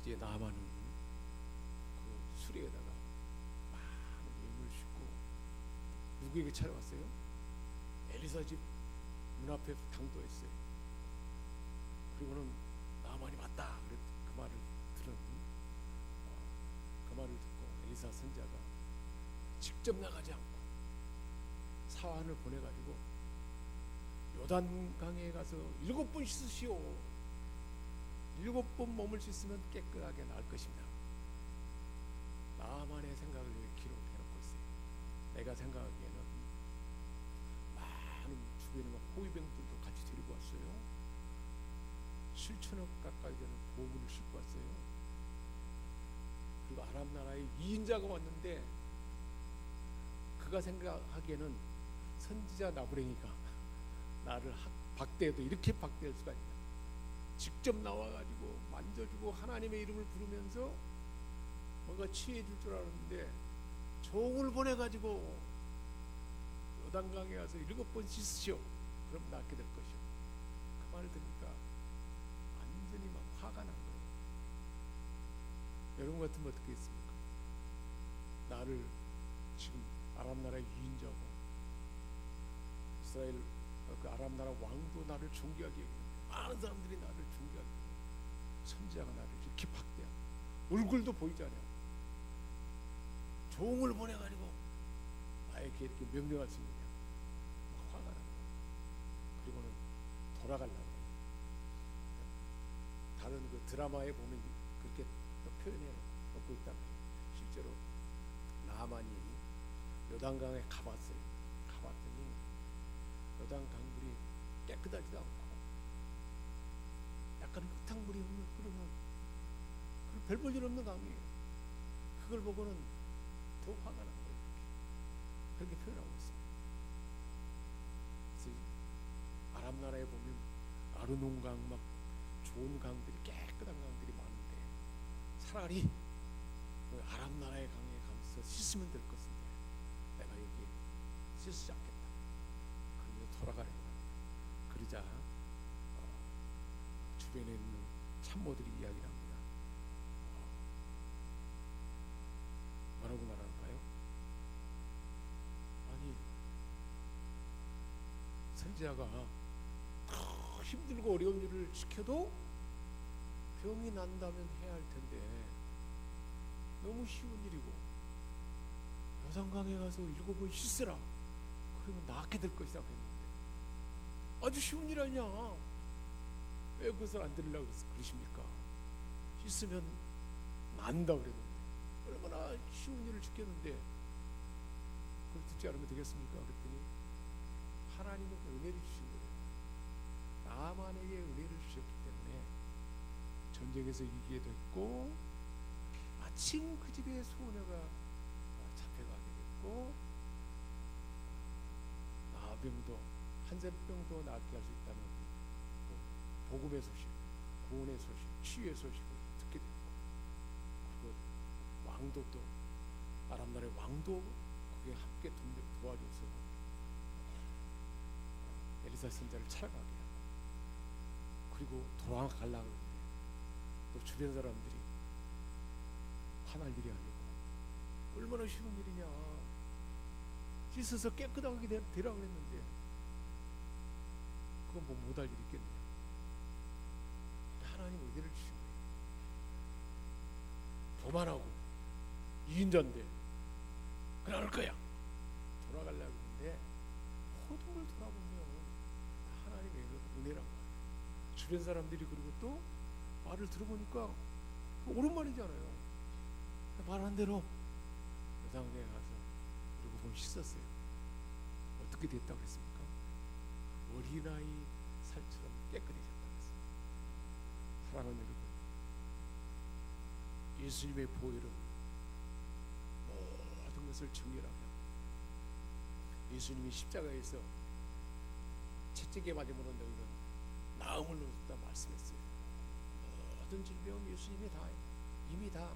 이제 나만은 그 수레에다가 많은 예물을 싣고 누구에게 찾아왔어요? 엘리사 집 문 앞에 당도했어요. 그리고는 나만이 맞다. 그 말을 들은 그 말을 듣고 엘리사 선지자가 직접 나가지 않고 사환을 보내가지고 요단강에 가서 7번 씻으시오. 7번 몸을 씻으면 깨끗하게 나을 것입니다. 나만의 생각을 기록해놓고 있어요. 내가 생각하기에는 많은 주변에 호위병들도 같이 데리고 왔어요. 7천억 가까이 되는 보물을 싣고 왔어요. 그리고 아람 나라의 2인자가 왔는데 그가 생각하기에는 선지자 나부랭이가 나를 박대해도 이렇게 박대할 수가 있냐. 직접 나와가지고 만져주고 하나님의 이름을 부르면서 뭔가 취해줄 줄 알았는데 종을 보내가지고 요단강에 가서 7번 씻으시오. 그럼 낫게 될 것이오. 그 말을 들으니까 완전히 막 화가 난 거예요. 여러분 같으면 어떻게 했습니까? 나를 지금 아람 나라의 유인자고 이스라엘 그 아람 나라 왕도 나를 존귀하게 여기는데 많은 사람들이 나를 존귀하게 여기고 선지자가 나를 이렇게 박대하고 얼굴도 보이지 않아요. 종을 보내가지고 나에게 이렇게 명령할 수 있느냐. 화가 나는 거예요. 그리고는 돌아가려고 해요. 다른 그 드라마에 보면 그렇게 표현해 놓고 있다면 실제로 나만이 요단강에 가봤어요. 가봤더니 요단 강물이 깨끗하지도 않고 약간 흙탕물이 흐르는 별 볼 일 없는 강이에요. 그걸 보고는 더 화가 난 거예요. 그렇게 표현하고 있습니다. 그래서 아랍 나라에 보면 아르논강 막 좋은 강들이 깨끗한 강들이 많은데 차라리 그 아랍 나라의 강에 가서 씻으면 될 것인데 내가 여기 씻지 않겠다. 그러면서 돌아가려고 합니다. 그러자 주변에 있는 참모들이 이야기를 합니다. 뭐라고 말할까요? 아니 선지자가 힘들고 어려운 일을 시켜도 병이 난다면 해야 할 텐데 너무 쉬운 일이고 요단강에 가서 7번 씻으라 그러면 낫게 될 것이라고 했는데 아주 쉬운 일 아니야. 왜 그것을 안 들으려고 그러십니까? 씻으면 난다 그랬는데 얼마나 쉬운 일을 시켰는데 그걸 듣지 않으면 되겠습니까? 그랬더니 하나님은 은혜를 주신 거예요. 나만에게 은혜를 주셨기 때문에 전쟁에서 이기게 됐고 마침 그 집에 소녀가 잡혀가게 됐고 나병도 한센병도 낫게 할 수 있다는 그 복음의 소식, 구원의 소식, 치유의 소식을 듣게 됐고 그리고 왕도 또 아람 나라의 왕도 그게 함께 도와줘서 엘리사 선지자를 찾아가게 하고 그리고 돌아가려고 하는데 또 주변 사람들이 화날 일이 아니고 얼마나 쉬운 일이냐. 씻어서 깨끗하게 되라고 했는데 그건 뭐 못할 일이 있겠느냐. 하나님 은혜를 주신 거예요. 교만하고 2인자인데 그럴 거야. 돌아가려고 했는데 모든 걸 돌아보면 하나님의 은혜란 말이에요. 주변 사람들이 그리고 또 말을 들어보니까 옳은 말이잖아요. 말한 대로 요단강에 가서 그리고 본 씻었어요. 어떻게 됐다고 했습니까? 어린아이 살처럼 깨끗해졌다고 했어요. 사랑하는 여러분, 예수님의 보혈은 모든 것을 정결하게 합니다. 예수님이 십자가에서 채찍에 맞음으로 너희는 나음을 얻었다 말씀했어요. 모든 질병 예수님이 이미 다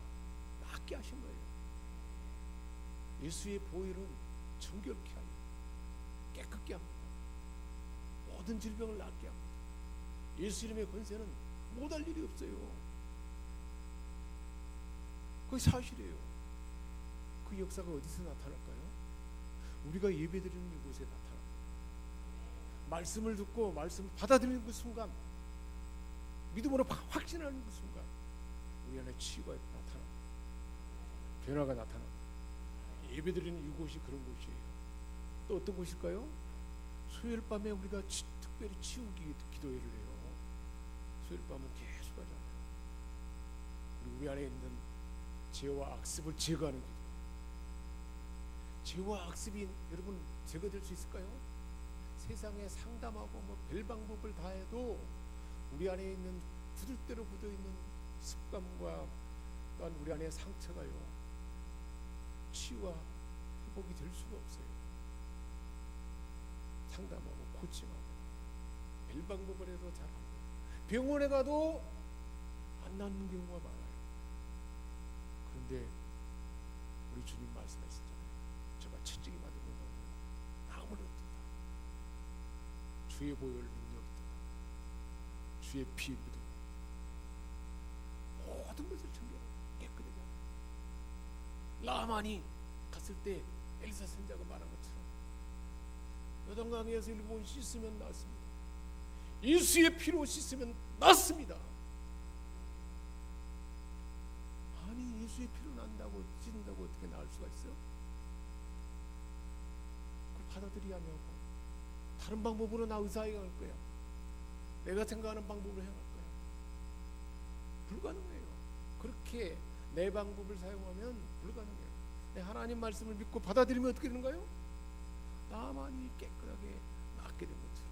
낫게 하신 거예요. 예수의 보혈은 정결케 하여 깨끗게 합니다. 모든 질병을 낫게 합니다. 예수 이름의 권세는 못할 일이 없어요. 그게 사실이에요. 그 역사가 어디서 나타날까요? 우리가 예배드리는 이곳에 나타납니다. 말씀을 듣고 말씀을 받아들이는 그 순간, 믿음으로 확신하는 그 순간 우리 안에 치유가 나타납니다. 변화가 나타납니다. 예배드리는 이곳이 그런 곳이에요. 또 어떤 곳일까요? 수요일 밤에 우리가 특별히 치우기 기도회를 해요. 수요일 밤은 계속 하잖아요. 그리고 우리 안에 있는 죄와 악습을 제거하는 기도. 죄와 악습이 여러분 제거될 수 있을까요? 세상에 상담하고 별 방법을 다 해도 우리 안에 있는 굳을대로 굳어있는 습관과 또한 우리 안에 상처가요, 치유와 회복이 될 수가 없어요. 상담하고 코칭하고 별 방법을 해도 잘 안 돼요. 병원에 가도 안 낫는 경우가 많아요. 그런데 우리 주님 말씀하시잖아요. 제가 채찍이 맞은 건 아무런 없다. 주의 보혈 능력이다. 주의 피 묻음 모든 것을 청결하고 깨끗하게 하고, 나만이 갔을 때 엘리사 선자가 말한 것처럼 요단강에서 7번 씻으면 낫습니다. 예수의 피로 씻으면 낫습니다. 아니, 예수의 피로 난다고 씻는다고 어떻게 나을 수가 있어요? 그걸 받아들여야 하냐고. 다른 방법으로 나 의사에 갈 거야. 내가 생각하는 방법으로 행할 거야. 불가능해요. 그렇게 내 방법을 사용하면 불가능해요. 내 하나님 말씀을 믿고 받아들이면 어떻게 되는가요? 나만이 깨끗하게 낫게 된 것처럼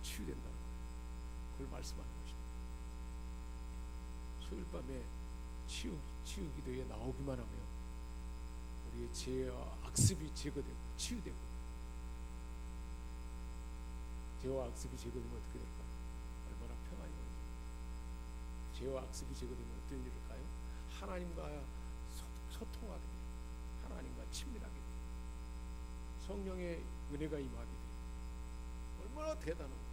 치유된다는 거예요. 그걸 말씀하는 것입니다. 수요일 밤에 치유 기도에 나오기만 하면 우리의 죄와 악습이 제거되고 치유되고, 죄와 악습이 제거되면 어떻게 될까요? 얼마나 평안이 오는지. 죄와 악습이 제거되면 어떤 일이 일까요? 하나님과 소통하게 돼요. 하나님과 친밀하게 돼요. 성령의 은혜가 임하게 돼요. 얼마나 대단한 거예요.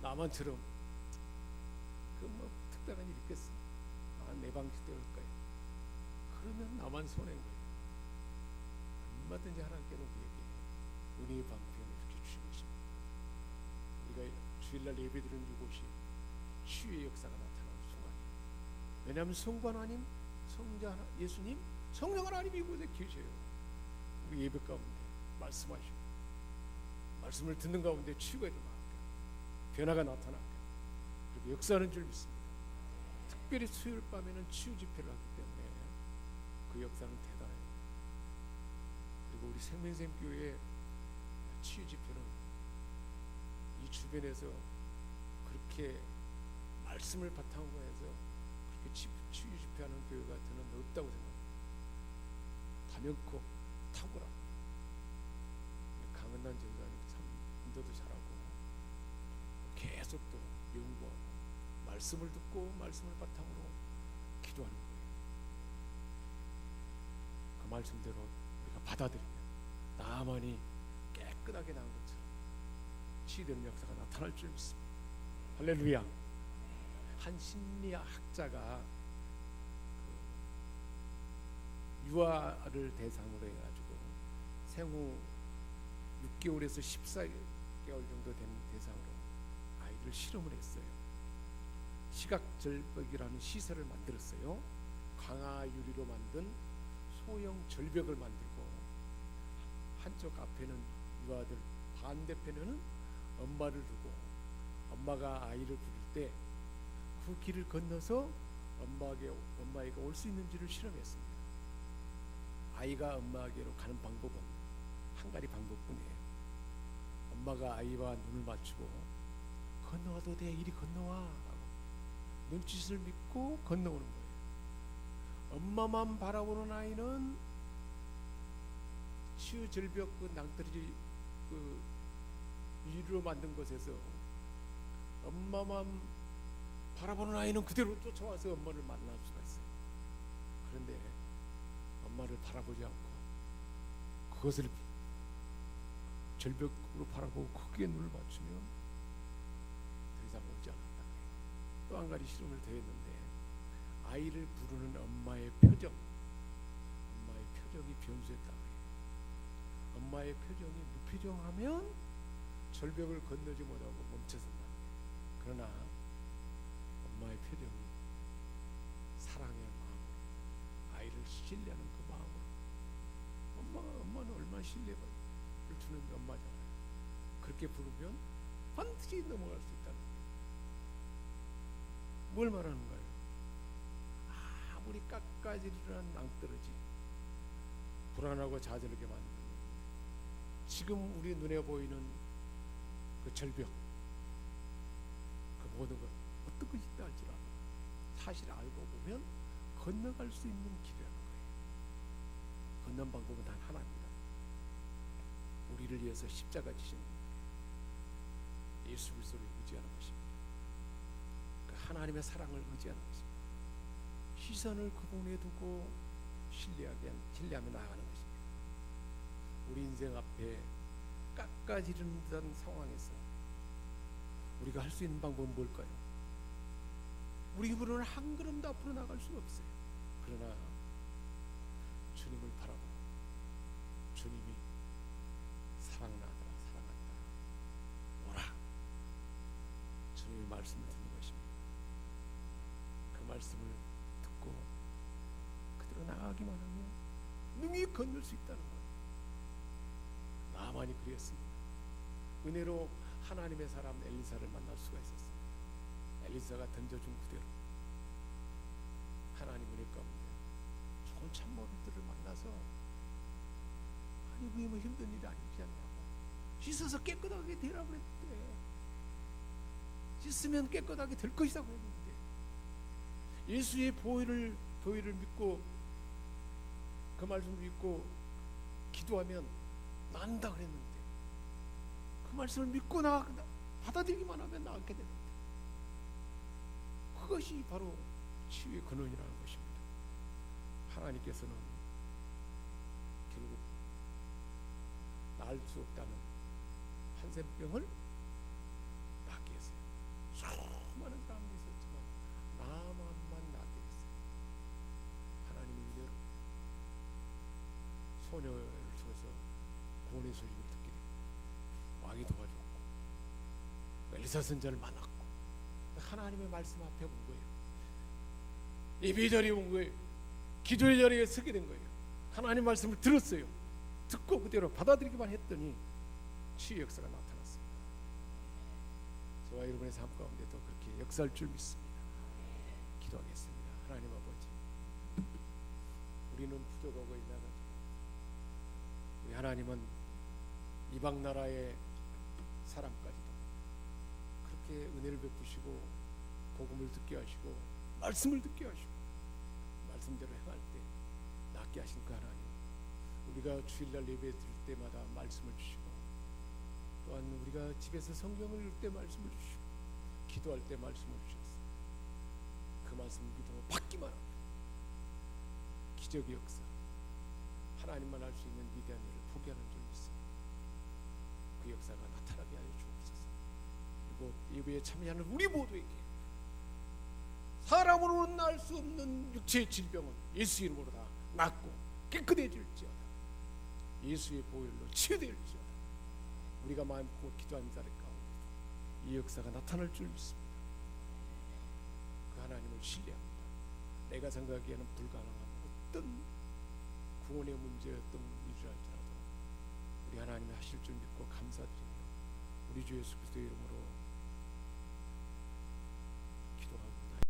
나만처럼 특별한 일이 있겠어? 내 방식대로 할 거예요. 그러면 나만 손해인 거예요. 얼마든지 하나님께는 우리에게 은혜의 방편을 이렇게 주신 것입니다. 우리가 주일날 예배드리는 이곳이 치유의 역사가 나타나는 순간이에요. 왜냐하면 성부 하나님, 성자 예수님, 성령 하나님이 이곳에 계셔요. 우리 예배 가운데 말씀하시고, 말씀을 듣는 가운데 치유가 일어나니까, 변화가 나타나니까, 그리고 역사하는 줄 믿습니다. 특별히 수요일 밤에는 치유 집회를 하기 때문에 그 역사는 대단해요. 그리고 우리 생명샘교회 치유 집회는 이 주변에서 그렇게 말씀을 바탕으로 해서 그렇게 치유 집회하는 교회가 저는 없다고 생각합니다. 다명코 탁월한 강은난 전사님 참 인도도 잘하고 계속 또 연구하고 말씀을 듣고 말씀을 바탕으로 기도하는 거예요. 그 말씀대로 우리가 받아들이면 나만이 깨끗하게 나은 것처럼 치유되는 역사가 나타날 줄 믿습니다. 할렐루야. 한 심리학자가 유아를 대상으로 해가지고 생후 6개월에서 14개월 정도 되는 대상으로 아이들을 실험을 했어요. 시각절벽이라는 시설을 만들었어요. 강화 유리로 만든 소형 절벽을 만들고, 한쪽 앞에는 유아들, 반대편에는 엄마를 두고 엄마가 아이를 부를 때 그 길을 건너서 엄마에게 올 수 있는지를 실험했습니다. 아이가 엄마에게로 가는 방법은 한 가지 방법뿐이에요. 엄마가 아이와 눈을 맞추고 건너와도 돼, 이리 건너와 라고 눈짓을 믿고 건너오는 거예요. 엄마만 바라보는 아이는 치유 절벽 그 낭떠러지 그 유리로 만든 곳에서 엄마만 바라보는 아이는 그대로 쫓아와서 엄마를 만날 수가 있어요. 그런데 엄마를 바라보지 않고 그것을 절벽으로 바라보고 거기에 눈을 맞추면 더 이상 오지 않았다. 또 한 가지 실험을 더 했는데 아이를 부르는 엄마의 표정이 변수했다. 엄마의 표정이 무표정하면 절벽을 건너지 못하고 멈춰선다. 그러나 엄마의 표정이 사랑의 마음으로, 아이를 신뢰하는 그 마음으로, 엄마는 얼마나 신뢰를 주는 엄마잖아요. 그렇게 부르면 반드시 넘어갈 수 있다는 거예요. 뭘 말하는가요? 아무리 깎아지르는 낭떠러지, 불안하고 좌절하게 만드는 지금 우리 눈에 보이는 그 절벽, 그 모든 것 어떤 것이 있다 할지라도 사실 알고 보면 건너갈 수 있는 길이라는 거예요. 건넌 방법은 단 하나입니다. 우리를 위해서 십자가 지신 예수 그리스도를 의지하는 것입니다. 그 하나님의 사랑을 의지하는 것입니다. 시선을 그분에 두고 신뢰하며 나아가는 것입니다. 우리 인생 앞에 깎아지르는 듯한 상황에서 우리가 할 수 있는 방법은 뭘까요? 우리 힘으로는 한 걸음도 앞으로 나갈 수가 없어요. 그러나 주님을 바라보고 주님이 사랑하노라 사랑한다 오라, 주님의 말씀을 듣는 것입니다. 그 말씀을 듣고 그대로 나아가기만 하면 능히 건널 수 있다는 거예요. 나만이 그랬습니다. 은혜로 하나님의 사람 엘리사를 만날 수가 있었어요. 엘리사가 던져준 그대로 하나님 은혜 가운데 좋은 참모들을 만나서, 아니 그게 뭐 힘든 일이 아니지 않냐고, 씻어서 깨끗하게 되라고 그랬대. 씻으면 깨끗하게 될 것이라고 했는데, 예수의 보혈을 믿고 그 말씀을 믿고 기도하면 난다 그랬는데, 그 말씀을 믿고 받아들이기만 하면 나게 되는데, 그것이 바로 치유의 근원이라는 것입니다. 하나님께서는 결국 나을 수 없다는 한센병을 낫게 했어요. 수많은 사람들이 있었지만 나만만 낫게 했어요. 하나님이 이대로 소녀를 통해서 구원의 소식을 듣게 되고 왕이 도와줬고 엘리사 선지자를 만났고 하나님의 말씀 앞에 온 거예요. 예배 자리에 온 거예요. 기도의 자리에 서게 된 거예요. 하나님 말씀을 들었어요. 듣고 그대로 받아들이기만 했더니 치유 역사가 나타났습니다. 저와 여러분의 삶 가운데도 그렇게 역사할 줄 믿습니다. 기도하겠습니다. 하나님 아버지, 우리는 부족하고 있나가지고 우리 하나님은 이방 나라의 사람까지도 그렇게 은혜를 베푸시고 복음을 듣게 하시고 말씀을 듣게 하시고 말씀대로 행할 때 낫게 하신 그 하나님, 우리가 주일날 예배 드릴 때마다 말씀을 주시고, 또한 우리가 집에서 성경을 읽을 때 말씀을 주시고 기도할 때 말씀을 주셨어요. 그 말씀을 믿어 받기만 하면 기적의 역사, 하나님만 할 수 있는 위대한 일을 포기하는 줄 믿습니다. 그 역사가 나타나게 하여 주옵소서. 그리고 예배에 참여하는 우리 모두에게 사람으로는 날 수 없는 육체의 질병은 예수 이름으로 다 낫고 깨끗해질지어다. 예수의 보혈로 치유될지어다. 우리가 마음 먹고 기도하는 자리 가운데 이 역사가 나타날 줄 믿습니다. 그 하나님을 신뢰합니다. 내가 생각하기에는 불가능한 어떤 구원의 문제였던 일이랄지라도 우리 하나님이 하실 줄 믿고 감사드리며 우리 주 예수 그리스도의 이름으로